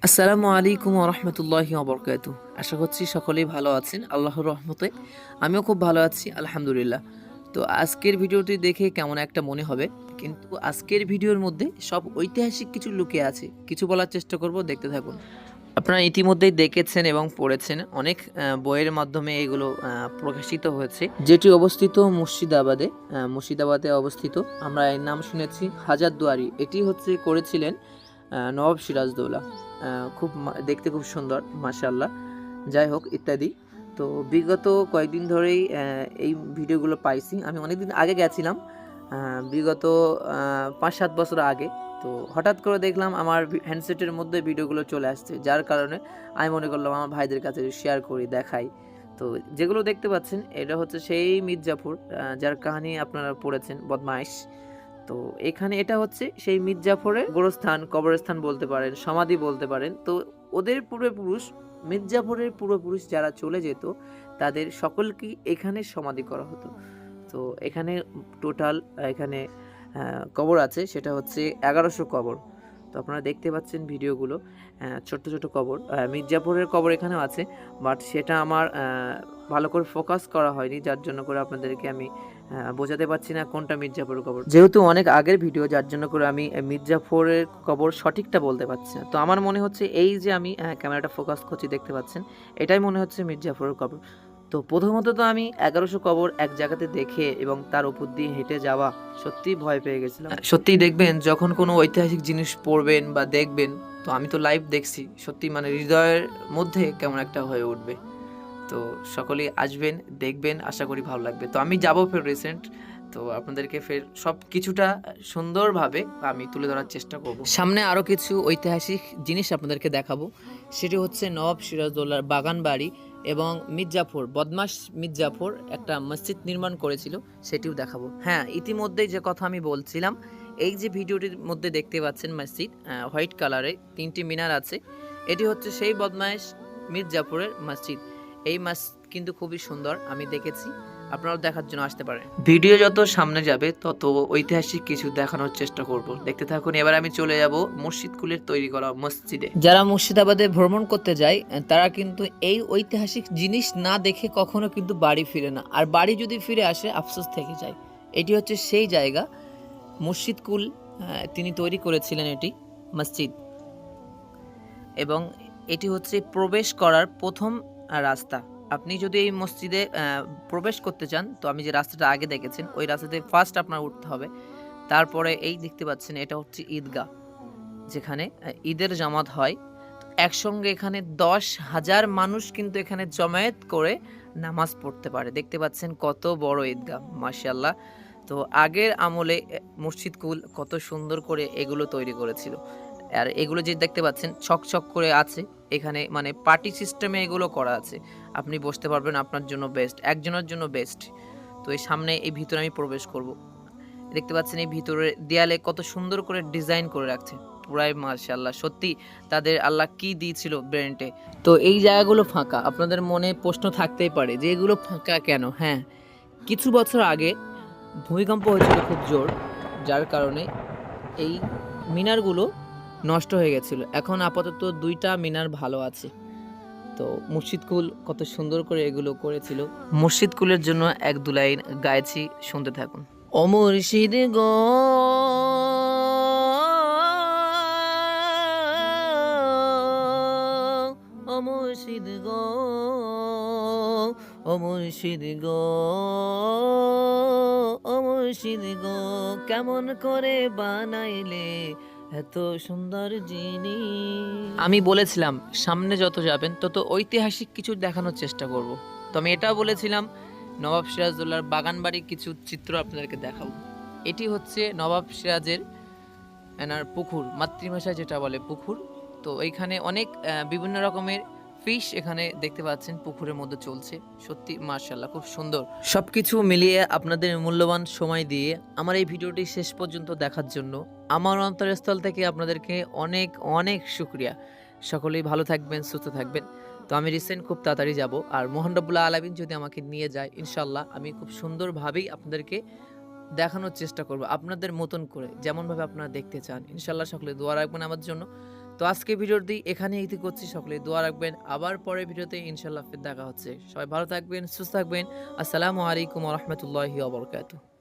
আসসালামু আলাইকুম ওয়া রাহমাতুল্লাহি ওয়া বারাকাতুহু। আশা করছি সকলেই ভালো আছেন আল্লাহর রহমতে। আমিও খুব ভালো আছি আলহামদুলিল্লাহ। তো আজকের ভিডিওটি দেখে কেমন একটা মনে হবে, কিন্তু আজকের ভিডিওর মধ্যে সব ঐতিহাসিক কিছু লুকিয়ে আছে। কিছু বলার চেষ্টা করব, দেখতে থাকুন। আপনারা ইতিমধ্যেই দেখেছেন এবং পড়েছেন, অনেক বইয়ের মাধ্যমে এগুলো প্রকাশিত হয়েছে। যেটি অবস্থিত মুর্শিদাবাদে, মুর্শিদাবাদে অবস্থিত। আমরা এর নাম শুনেছি হাজারদুয়ারি। এটি হচ্ছে করেছিলেন নবাব সিরাজদৌলা। খুব দেখতে খুব সুন্দর মাশাআল্লাহ। যাই হোক ইত্যাদি। তো বিগত কয়েকদিন ধরেই এই ভিডিওগুলো পাইছি। আমি অনেকদিন আগে গেছিলাম, বিগত ৫-৭ বছর আগে। তো হঠাৎ করে দেখলাম আমার হ্যান্ডসেটের মধ্যে ভিডিওগুলো চলে আসছে, যার কারণে আমি মনে করলাম আমার ভাইদের কাছে শেয়ার করি, দেখাই। তো যেগুলো দেখতে পাচ্ছেন এটা হচ্ছে সেই মির্জাপুর, যার কাহিনী আপনারা পড়েছেন, বদমাইশ। তো এখানে এটা হচ্ছে সেই মির্জাফরের গোরস্থান, কবরস্থান বলতে পারেন, সমাধি বলতে পারেন। তো ওদের পূর্বপুরুষ, মির্জাফরের পূর্বপুরুষ যারা চলে যেত, তাদের সকলকেই এখানে সমাধি করা হতো। তো এখানে টোটাল এখানে কবর আছে, সেটা হচ্ছে ১১০০ কবর। তো আপনারা দেখতে পাচ্ছেন ভিডিওগুলো, ছোট্ট ছোট কবর। মির্জাপুরের কবর এখানেও আছে, বাট সেটা আমার ভালো করে ফোকাস করা হয়নি, যার জন্য করে আপনাদেরকে আমি বোঝাতে পারছি না কোনটা মির্জাপুরের কবর, যেহেতু অনেক আগের ভিডিও, যার জন্য করে আমি মির্জাপুরের কবর সঠিকটা বলতে পারছি না। তো আমার মনে হচ্ছে এই যে আমি ক্যামেরাটা ফোকাস করছি, দেখতে পাচ্ছেন, এটাই মনে হচ্ছে মির্জাপুরের কবর। তো প্রথমত তো আমি ১১০০ কবর এক জায়গাতে দেখে এবং তার উপর দিয়ে হেঁটে যাওয়া, সত্যিই ভয় পেয়ে গেছিলাম। সত্যিই দেখবেন যখন কোনো ঐতিহাসিক জিনিস পড়বেন বা দেখবেন, তো আমি তো লাইভ দেখছি, সত্যি মানে হৃদয়ের মধ্যে কেমন একটা হয়ে উঠবে। তো সকলেই আসবেন, দেখবেন, আশা করি ভালো লাগবে। তো আমি যাবো ফের রিসেন্ট, তো আপনাদেরকে ফের সব কিছুটা সুন্দরভাবে আমি তুলে ধরার চেষ্টা করব। সামনে আরও কিছু ঐতিহাসিক জিনিস আপনাদেরকে দেখাবো। সেটি হচ্ছে নবাব সিরাজদৌল্লার বাগান বাড়ি এবং মির্জাফর, বদমাশ মির্জাফর একটা মসজিদ নির্মাণ করেছিল, সেটিও দেখাবো। হ্যাঁ, ইতিমধ্যেই যে কথা আমি বলছিলাম, এই যে ভিডিওটির মধ্যে দেখতে পাচ্ছেন মসজিদ, হোয়াইট কালারে 3টি মিনার আছে, এটি হচ্ছে সেই বদমাশ মির্জাফরের মসজিদ। এই মাছ কিন্তু খুবই সুন্দর, আমি দেখেছি, আপনারাও দেখার জন্য আসতে পারেন। ভিডিও যত সামনে যাবে তত ঐতিহাসিক কিছু দেখানোর চেষ্টা করব, দেখতে থাকুন। এবার আমি চলে যাব মুর্শিদকুলের তৈরি করা মসজিদে। যারা মুর্শিদাবাদে ভ্রমণ করতে যায়, তারা কিন্তু এই ঐতিহাসিক জিনিস না দেখে কখনো কিন্তু বাড়ি ফিরে না, আর বাড়ি যদি ফিরে আসে আফসোস থেকে যায়। এটি হচ্ছে সেই জায়গা, মুর্শিদকুল তিনি তৈরি করেছিলেন এটি মসজিদ, এবং এটি হচ্ছে প্রবেশ করার প্রথম রাস্তা। আপনি যদি এই মসজিদে প্রবেশ করতে চান, তো আমি যে রাস্তাটা আগে দেখেছেন ওই রাস্তাতে ফার্স্ট আপনার উঠতে হবে। তারপরে এই দেখতে পাচ্ছেন, এটা হচ্ছে ঈদগাহ, যেখানে ঈদের জামাত হয়। একসঙ্গে এখানে ১০,০০০ মানুষ কিন্তু এখানে জমায়েত করে নামাজ পড়তে পারে। দেখতে পাচ্ছেন কত বড় ঈদগাহ, মাশাআল্লাহ। তো আগের আমলে মসজিদকুল কত সুন্দর করে এগুলো তৈরি করেছিল। আর এগুলো যে দেখতে পাচ্ছেন ছকছক করে আছে, এখানে মানে পার্টি সিস্টেমে এগুলো করা আছে। আপনি বসতে পারবেন, আপনার জন্য বেস্ট, একজনের জন্য বেস্ট। তো এই সামনে এই ভিতরে আমি প্রবেশ করব। দেখতে পাচ্ছেন এই ভিতরে দেয়ালে কত সুন্দর করে ডিজাইন করে রাখছে, পুরাই মাশাআল্লাহ। সত্যি তাদের আল্লাহ কি দিয়েছিল ব্রেনটে। তো এই জায়গাগুলো ফাঁকা, আপনাদের মনে প্রশ্ন থাকতেই পারে যে এগুলো ফাঁকা কেন। হ্যাঁ, কিছু বছর আগে ভূমিকম্প হয়েছিল খুব জোর, যার কারণে এই মিনারগুলো নষ্ট হয়ে গেছিল। এখন আপাতত 2টা মিনার ভালো আছে। তো মুর্শিদকুল কত সুন্দর করে এগুলো করেছিল। মুর্শিদকুলের জন্য 1-2 লাইন গাইছি, শুনতে থাকুন। ও মুর্শিদ গো, ও মুর্শিদ গো, ও মুর্শিদ গো, ও মুর্শিদ গো, কেমন করে বানাইলে এত সুন্দর জিনিস। আমি বলেছিলাম সামনে যত যাবেন তত ঐতিহাসিক কিছু দেখানোর চেষ্টা করব। তো আমি এটাও বলেছিলাম নবাব সিরাজদৌল্লার বাগান বাড়ির কিছু চিত্র আপনাদেরকে দেখাবো। এটি হচ্ছে নবাব সিরাজের এনার পুকুর, মাতৃভাষায় যেটা বলে পুকুর। তো এইখানে অনেক বিভিন্ন রকমের ফিশ এখানে দেখতে পাচ্ছেন পুকুরের মধ্যে চলছে। সত্যি মাশাআল্লাহ, খুব সুন্দর। সবকিছু মিলিয়ে আপনাদের মূল্যবান সময় দিয়ে আমার এই ভিডিওটি শেষ পর্যন্ত দেখার জন্য আমার অন্তরস্থল থেকে আপনাদেরকে অনেক অনেক শুকরিয়া। সকলেই ভালো থাকবেন, সুস্থ থাকবেন। তো আমি রিসেন্ট খুব তাড়াতাড়ি যাব, আর মহান রব্বুল আলামিন যদি আমাকে নিয়ে যায়, ইনশাআল্লাহ আমি খুব সুন্দরভাবেই আপনাদেরকে দেখানোর চেষ্টা করব, আপনাদের মতন করে, যেমনভাবে আপনারা দেখতে চান। ইনশাআল্লাহ সকলে দোয়া রাখবেন আমার জন্য। তো আজকে ভিডিওটি এখানেই ইতি করছি, সকলে দোয়া রাখবেন। আবার পরের ভিডিওতে ইনশাআল্লাহ ফির দেখা হচ্ছে। সবাই ভালো থাকবেন, সুস্থ থাকবেন। আসসালামু আলাইকুম ওয়া রাহমাতুল্লাহি ওয়া বারাকাতুহু।